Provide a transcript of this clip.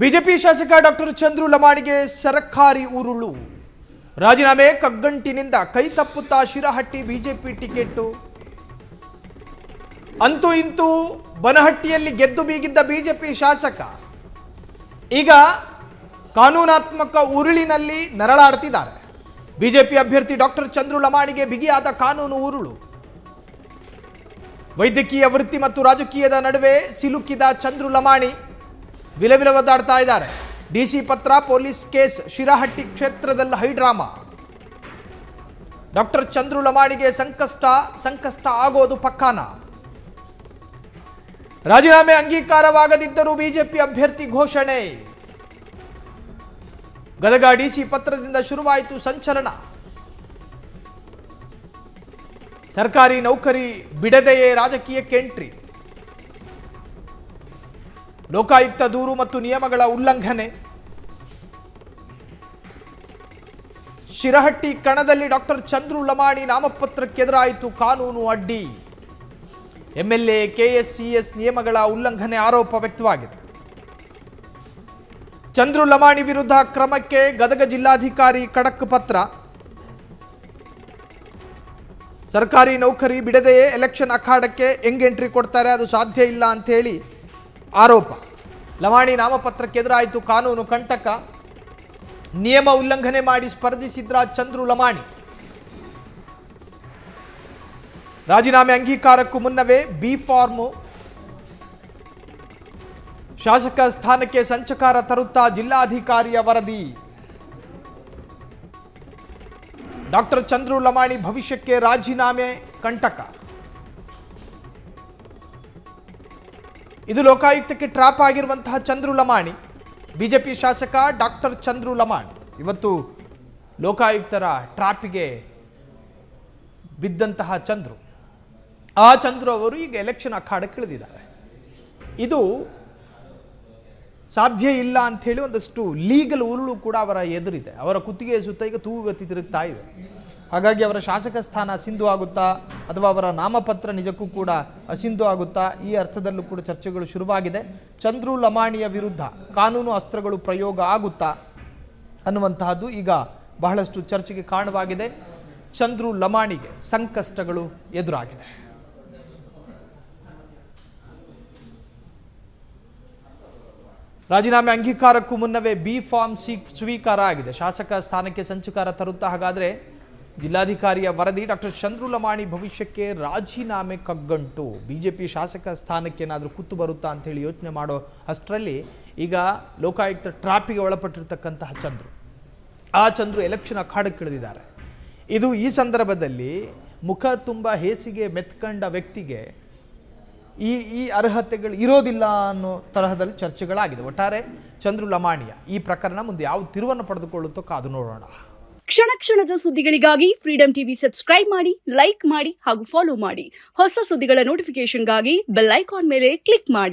BJP ಶಾಸಕ doctor Chandru ಲಮಾಣಿಗೆ ಸರ್ಕಾರಿ ಉರುಳು. ರಾಜೀನಾಮೆ ಕಗ್ಗಂಟಿನಿಂದ ಕೈ ತಪ್ಪುತ್ತಾ ಶಿರಹಟ್ಟಿ ಬಿಜೆಪಿ ಟಿಕೆಟ್. ಅಂತೂ ಇಂತೂ ಬನಹಟ್ಟಿಯಲ್ಲಿ ಗೆದ್ದು ಬೀಗಿದ್ದ ಬಿಜೆಪಿ ಶಾಸಕ ಈಗ ಕಾನೂನಾತ್ಮಕ ಉರುಳಿನಲ್ಲಿ ನರಳಾಡ್ತಿದ್ದಾರೆ. ಬಿಜೆಪಿ ಅಭ್ಯರ್ಥಿ ಡಾಕ್ಟರ್ ಚಂದ್ರು ಲಮಾಣಿಗೆ ಬಿಗಿಯಾದ ಕಾನೂನು ಉರುಳು. ವೈದ್ಯಕೀಯ ವೃತ್ತಿ ಮತ್ತು ರಾಜಕೀಯದ ನಡುವೆ ಸಿಲುಕಿದ ಚಂದ್ರು ಲಮಾಣಿ ವಿಲವಿಲ ಒದ್ದಾಡ್ತಾ ಇದ್ದಾರೆ. ಡಿಸಿ ಪತ್ರ, ಪೊಲೀಸ್ ಕೇಸ್, ಶಿರಹಟ್ಟಿ ಕ್ಷೇತ್ರದಲ್ಲಿ ಹೈಡ್ರಾಮಾ. ಡಾಕ್ಟರ್ ಚಂದ್ರು ಲಮಾಣಿಗೆ ಸಂಕಷ್ಟ ಆಗೋದು ಪಕ್ಕಾನ. ರಾಜೀನಾಮೆ ಅಂಗೀಕಾರವಾಗದಿದ್ದರೂ ಬಿಜೆಪಿ ಅಭ್ಯರ್ಥಿ ಘೋಷಣೆ. ಗದಗ ಡಿಸಿ ಪತ್ರದಿಂದ ಶುರುವಾಯಿತು ಸಂಚಲನ. ಸರ್ಕಾರಿ ನೌಕರಿ ಬಿಡದೆಯೇ ರಾಜಕೀಯಕ್ಕೆ ಎಂಟ್ರಿ. ಲೋಕಾಯುಕ್ತ ದೂರು ಮತ್ತು ನಿಯಮಗಳ ಉಲ್ಲಂಘನೆ. ಶಿರಹಟ್ಟಿ ಕಣದಲ್ಲಿ ಡಾಕ್ಟರ್ ಚಂದ್ರು ಲಮಾಣಿ ನಾಮಪತ್ರಕ್ಕೆ ಎದುರಾಯಿತು ಕಾನೂನು ಅಡ್ಡಿ. ಎಂಎಲ್ಎ ಕೆಎಸ್ಸಿಎಸ್ ನಿಯಮಗಳ ಉಲ್ಲಂಘನೆ ಆರೋಪ ವ್ಯಕ್ತವಾಗಿದೆ. ಚಂದ್ರು ಲಮಾಣಿ ವಿರುದ್ಧ ಕ್ರಮಕ್ಕೆ ಗದಗ ಜಿಲ್ಲಾಧಿಕಾರಿ ಖಡಕ್ ಪತ್ರ. ಸರ್ಕಾರಿ ನೌಕರಿ ಬಿಡದೆಯೇ ಎಲೆಕ್ಷನ್ ಅಖಾಡಕ್ಕೆ ಹೆಂಗ್ ಎಂಟ್ರಿ ಕೊಡ್ತಾರೆ, ಅದು ಸಾಧ್ಯ ಇಲ್ಲ ಅಂತ ಹೇಳಿ ಆರೋಪ. ಲಮಾಣಿ ನಾಮಪತ್ರಕ್ಕೆ ಎದುರಾಯಿತು ಕಾನೂನು ಕಂಟಕ. ನಿಯಮ ಉಲ್ಲಂಘನೆ ಮಾಡಿ ಸ್ಪರ್ಧಿಸಿದ್ರ ಚಂದ್ರು ಲಮಾಣಿ. ರಾಜೀನಾಮೆ ಅಂಗೀಕಾರಕ್ಕೂ ಮುನ್ನವೇ ಬಿ ಫಾರ್ಮು. ಶಾಸಕ ಸ್ಥಾನಕ್ಕೆ ಸಂಚಕಾರ ತರುತ್ತಾ ಜಿಲ್ಲಾಧಿಕಾರಿಯ ವರದಿ. ಡಾಕ್ಟರ್ ಚಂದ್ರು ಲಮಾಣಿ ಭವಿಷ್ಯಕ್ಕೆ ರಾಜೀನಾಮೆ ಕಂಟಕ. ಇದು ಲೋಕಾಯುಕ್ತಕ್ಕೆ ಟ್ರಾಪ್ ಆಗಿರುವಂತಹ ಚಂದ್ರು ಲಮಾಣಿ. ಬಿಜೆಪಿ ಶಾಸಕ ಡಾಕ್ಟರ್ ಚಂದ್ರು ಲಮಾಣಿ ಇವತ್ತು ಲೋಕಾಯುಕ್ತರ ಟ್ರಾಪಿಗೆ ಬಿದ್ದಂತಹ ಚಂದ್ರು. ಆ ಚಂದ್ರು ಅವರು ಈಗ ಎಲೆಕ್ಷನ್ ಅಖಾಡಕ್ಕೆ ಇಳಿದಿದ್ದಾರೆ. ಇದು ಸಾಧ್ಯ ಇಲ್ಲ ಅಂಥೇಳಿ ಒಂದಷ್ಟು ಲೀಗಲ್ ಉರುಳು ಕೂಡ ಅವರ ಎದುರಿದೆ. ಅವರ ಕುತ್ತಿಗೆಯ ಸುತ್ತ ಈಗ ತೂಗುಗತಿ ತಿರುಗ್ತಾ ಇದೆ. ಹಾಗಾಗಿ ಅವರ ಶಾಸಕ ಸ್ಥಾನ ಅಸಿಂಧು ಆಗುತ್ತಾ ಅಥವಾ ಅವರ ನಾಮಪತ್ರ ನಿಜಕ್ಕೂ ಕೂಡ ಅಸಿಂಧು ಆಗುತ್ತಾ, ಈ ಅರ್ಥದಲ್ಲೂ ಕೂಡ ಚರ್ಚೆಗಳು ಶುರುವಾಗಿದೆ. ಚಂದ್ರು ಲಮಾಣಿಯ ವಿರುದ್ಧ ಕಾನೂನು ಅಸ್ತ್ರಗಳು ಪ್ರಯೋಗ ಆಗುತ್ತಾ ಅನ್ನುವಂತಹದ್ದು ಈಗ ಬಹಳಷ್ಟು ಚರ್ಚೆಗೆ ಕಾರಣವಾಗಿದೆ. ಚಂದ್ರು ಲಮಾಣಿಗೆ ಸಂಕಷ್ಟಗಳು ಎದುರಾಗಿದೆ. ರಾಜೀನಾಮೆ ಅಂಗೀಕಾರಕ್ಕೂ ಮುನ್ನವೇ ಬಿ ಫಾರ್ಮ್ ಸ್ವೀಕಾರ ಆಗಿದೆ. ಶಾಸಕ ಸ್ಥಾನಕ್ಕೆ ಸಂಚಕಾರ ತರುತ್ತಾ ಹಾಗಾದರೆ ಜಿಲ್ಲಾಧಿಕಾರಿಯ ವರದಿ. ಡಾಕ್ಟರ್ ಚಂದ್ರು ಲಮಾಣಿ ಭವಿಷ್ಯಕ್ಕೆ ರಾಜೀನಾಮೆ ಕಗ್ಗಂಟು. ಬಿಜೆಪಿ ಶಾಸಕ ಸ್ಥಾನಕ್ಕೆ ಏನಾದರೂ ಕುತ್ತು ಬರುತ್ತಾ ಅಂಥೇಳಿ ಯೋಚನೆ ಮಾಡೋ ಅಷ್ಟರಲ್ಲಿ ಈಗ ಲೋಕಾಯುಕ್ತ ಟ್ರಾಪಿಗೆ ಒಳಪಟ್ಟಿರ್ತಕ್ಕಂತಹ ಚಂದ್ರು, ಆ ಚಂದ್ರು ಎಲೆಕ್ಷನ್ ಅಖಾಡಕ್ಕೆ ಇಳಿದಿದ್ದಾರೆ. ಇದು ಈ ಸಂದರ್ಭದಲ್ಲಿ ಮುಖ ತುಂಬ ಹೇಸಿಗೆ ಮೆತ್ಕಂಡ ವ್ಯಕ್ತಿಗೆ ಈ ಅರ್ಹತೆಗಳು ಇರೋದಿಲ್ಲ ಅನ್ನೋ ತರಹದಲ್ಲಿ ಚರ್ಚೆಗಳಾಗಿದೆ. ಒಟ್ಟಾರೆ ಚಂದ್ರು ಲಮಾಣಿಯ ಈ ಪ್ರಕರಣ ಮುಂದೆ ಯಾವ ತಿರುವನ್ನು ಪಡೆದುಕೊಳ್ಳುತ್ತೋ ಕಾದು ನೋಡೋಣ. ಕ್ಷಣ ಕ್ಷಣದ ಸುದ್ದಿಗಳಿಗಾಗಿ ಫ್ರೀಡಂ ಟಿವಿ ಸಬ್ಸ್ಕ್ರೈಬ್ ಮಾಡಿ, ಲೈಕ್ ಮಾಡಿ ಹಾಗೂ ಫಾಲೋ ಮಾಡಿ. ಹೊಸ ಸುದ್ದಿಗಳ ನೋಟಿಫಿಕೇಶನ್ಗಾಗಿ ಬೆಲ್ ಐಕಾನ್ ಮೇಲೆ ಕ್ಲಿಕ್ ಮಾಡಿ.